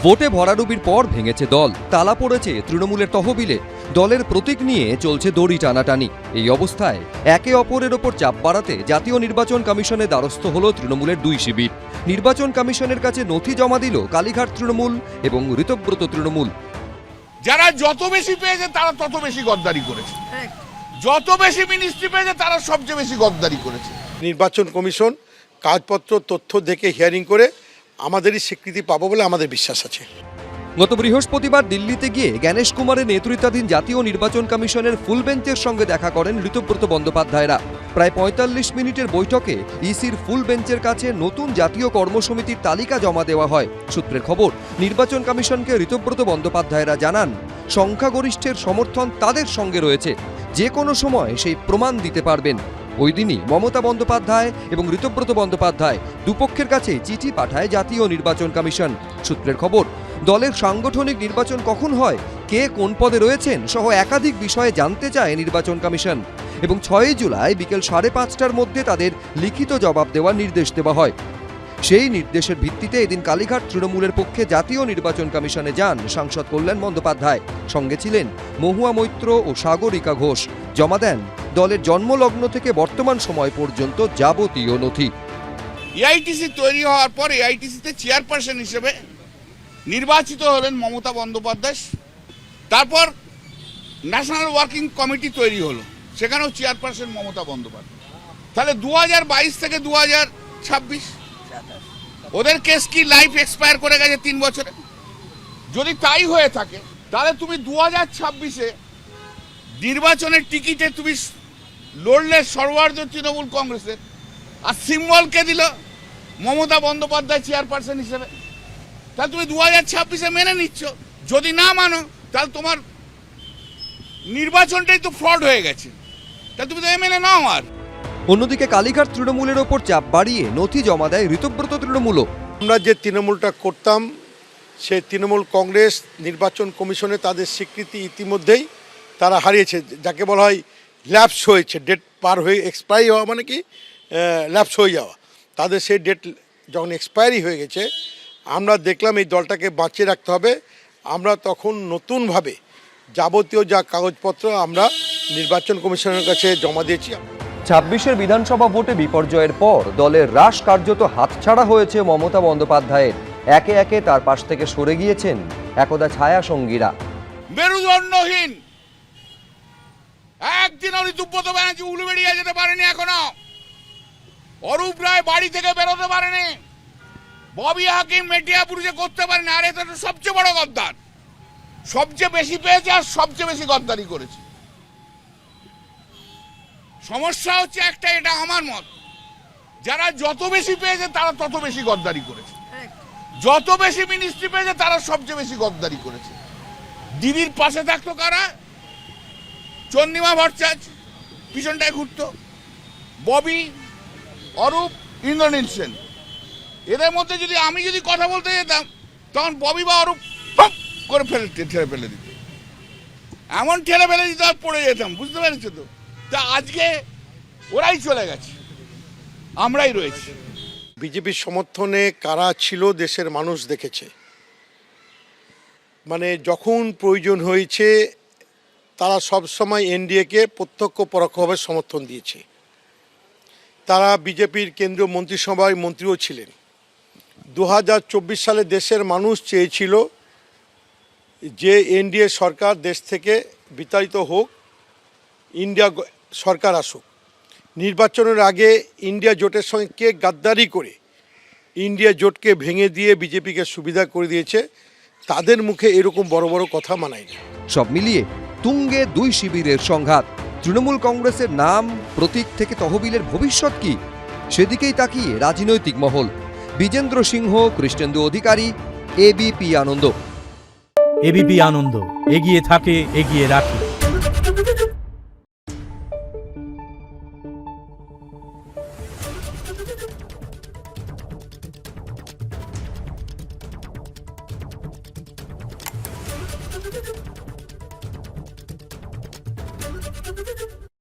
ভোটে ভরাডুবির পর ভেঙেছে দল, তালা পড়েছে তৃণমূলের তহবিলে, দলের প্রতীক নিয়ে চলছে দড়ি টানাটানি। এই অবস্থায় একে অপরের ওপর চাপ বাড়াতে জাতীয় নির্বাচন কমিশনের দ্বারস্থ হল তৃণমূলের দুই শিবির। নির্বাচন কমিশনের কাছে নথি জমা দিল কালীঘাট তৃণমূল এবং ঋতব্রত তৃণমূল। যারা যত বেশি পেয়েছে তারা তত বেশি গদ্দারি করেছে, যত বেশি মিনিস্ট্রি পেয়েছে তারা সবচেয়ে বেশি গদ্দারি করেছে। নির্বাচন কমিশন কাগজপত্র তথ্য দেখে হিয়ারিং করে আমাদেরই স্বীকৃতি পাবো বলে আমাদের বিশ্বাস আছে। গত বৃহস্পতিবার দিল্লিতে গিয়ে জ্ঞানেশ কুমারের নেতৃত্বাধীন জাতীয় নির্বাচন কমিশনের ফুল বেঞ্চের সঙ্গে দেখা করেন ঋতব্রত বন্দ্যোপাধ্যায়রা। প্রায় ৪৫ মিনিটের বৈঠকে ইসির ফুল বেঞ্চের কাছে নতুন জাতীয় কর্মসমিতির তালিকা জমা দেওয়া হয়। সূত্রের খবর, নির্বাচন কমিশনকে ঋতব্রত বন্দ্যোপাধ্যায়রা জানান সংখ্যাগরিষ্ঠের সমর্থন তাদের সঙ্গে রয়েছে, যে কোনো সময় সেই প্রমাণ দিতে পারবেন। ওই দিনই মমতা বন্দ্যোপাধ্যায় এবং ঋতব্রত বন্দ্যোপাধ্যায় দুপক্ষের কাছে চিঠি পাঠায় জাতীয় নির্বাচন কমিশন। সূত্রের খবর, দলের সাংগঠনিক নির্বাচন কখন হয়, কে কোন পদে রয়েছেন সহ একাধিক বিষয়ে জানতে চায় নির্বাচন কমিশন এবং ৬ জুলাই বিকেল ৫:৩০টার মধ্যে তাদের লিখিত জবাব দেওয়ার নির্দেশ দেওয়া হয়। সেই নির্দেশের ভিত্তিতে এদিন কালীঘাট তৃণমূলের পক্ষে জাতীয় নির্বাচন কমিশনে যান সাংসদ কল্যাণ বন্দ্যোপাধ্যায়। সঙ্গে ছিলেন মহুয়া মৈত্র ও সাগরিকা ঘোষ। জমা দেন দলের জন্মলগ্ন থেকে বর্তমান সময় পর্যন্ত যাবতীয় নথি। এআইটিসি তৈরি হওয়ার পর এআইটিসিতে চেয়ারপারসন হিসেবে নির্বাচিত হলেন মমতা বন্দ্যোপাধ্যায়। তারপর ন্যাশনাল ওয়ার্কিং কমিটি তৈরি হলো, সেখানেও চেয়ারপারসন মমতা বন্দ্যোপাধ্যায়। তাহলে ২০২২ থেকে ২০২৬ ওদের কেস কি লাইফ এক্সপায়ার করে গেছে ৩ বছরে? যদি তাই হয়ে থাকে তাহলে তুমি ২০২৬-এ নির্বাচনের টিকিটে তুমি লড়লে সর্বভারতীয় তৃণমূল কংগ্রেসের, আর সিম্বলকে দিল মমতা বন্দ্যোপাধ্যায় চেয়ারপারসন হিসেবে। তাহলে তুমি ২০২৬-এ মেনে নিচ্ছ। যদি না মানো তাহলে তোমার নির্বাচনটাই তো ফ্রড হয়ে গেছে, তাহলে তুমি তো মেনে নাও। আর অন্যদিকে কালীঘাট তৃণমূলের ওপর চাপ বাড়িয়ে নথি জমা দেয় ঋতব্রত তৃণমূলও। আমরা যে তৃণমূলটা করতাম সেই তৃণমূল কংগ্রেস নির্বাচন কমিশনে তাদের স্বীকৃতি ইতিমধ্যেই তারা হারিয়েছে, যাকে বলা হয় ল্যাপস হয়েছে। ডেট পার হয়ে এক্সপায়ারি হওয়া মানে কি ল্যাপস হয়ে যাওয়া। তাদের সেই ডেট যখন এক্সপায়ারি হয়ে গেছে, আমরা দেখলাম এই দলটাকে বাঁচিয়ে রাখতে হবে। আমরা তখন নতুনভাবে যাবতীয় যা কাগজপত্র আমরা নির্বাচন কমিশনের কাছে জমা দিয়েছি। ২৬-এর বিধানসভা ভোটে বিপর্যয়ের পর দলের রাশ কার্যত হাতছাড়া হয়েছে মমতা বন্দ্যোপাধ্যায়ের। একে একে তার পাশ থেকে সরে গিয়েছেন একদা ছায়া সঙ্গীরা। মেরুদণ্ডহীন একদিন ঋতব্রত ব্যানার্জি উলুবেড়িয়া যেতে পারেনি, এখনো অরূপ রায় বাড়ি থেকে বেরোতে পারেনি, ববি হাকিম মেটিয়াপুরে করতে পারেনি। আর এটা তো সবচেয়ে বড় গদ্দার, সবচেয়ে বেশি পেয়েছে আর সবচেয়ে বেশি গদ্দারি করেছে। সমস্যা হচ্ছে একটা, এটা আমার মত, যারা যত বেশি পেয়েছে তারা তত বেশি গদ্দারি করেছে, যত বেশি মিনিস্ট্রি পেয়েছে তারা সবচেয়ে বেশি গদ্দারি করেছে। দিদির পাশে থাকতো কারা? চন্দ্রিমা ভট্টাচার্য পিছনটায় ঘুরতো, ববি, অরূপ, ইন্দ্রনীল সেন। এদের মধ্যে যদি আমি কথা বলতে যেতাম তখন ববি বা অরূপ করে ঠেলে ফেলে দিত, এমন ঠেলে ফেলে দিত আর পড়ে যেতাম। বুঝতে পেরেছো তো? তা আজকে ওরাই চলে গেছে, আমরাই রয়েছি। বিজেপির সমর্থনে কারা ছিল দেশের মানুষ দেখেছে। মানে যখন প্রয়োজন হয়েছে তারা সবসময় এনডিএকে প্রত্যক্ষ পরোক্ষভাবে সমর্থন দিয়েছে। তারা বিজেপির কেন্দ্রীয় মন্ত্রিসভায় মন্ত্রীও ছিলেন। ২০২৪ সালে দেশের মানুষ চেয়েছিল যে এনডিএ সরকার দেশ থেকে বিতাড়িত হোক, ইন্ডিয়া সরকার আসুক। নির্বাচনের আগে ইন্ডিয়া জোটের সঙ্গে কে গাদ্দারি করে ইন্ডিয়া জোটকে ভেঙে দিয়ে বিজেপিকে সুবিধা করে দিয়েছে, তাদের মুখে এরকম বড় বড় কথা মানায় না। সব মিলিয়ে তুঙ্গে দুই শিবিরের সংঘাত। তৃণমূল কংগ্রেসের নাম, প্রতীক থেকে তহবিলের ভবিষ্যৎ কি, সেদিকেই তাকিয়ে রাজনৈতিক মহল। বিজেন্দ্র সিংহ, কৃষ্ণেন্দু অধিকারী, এবিপি আনন্দ। এবিপি আনন্দ, এগিয়ে থাকে, এগিয়ে রাখে।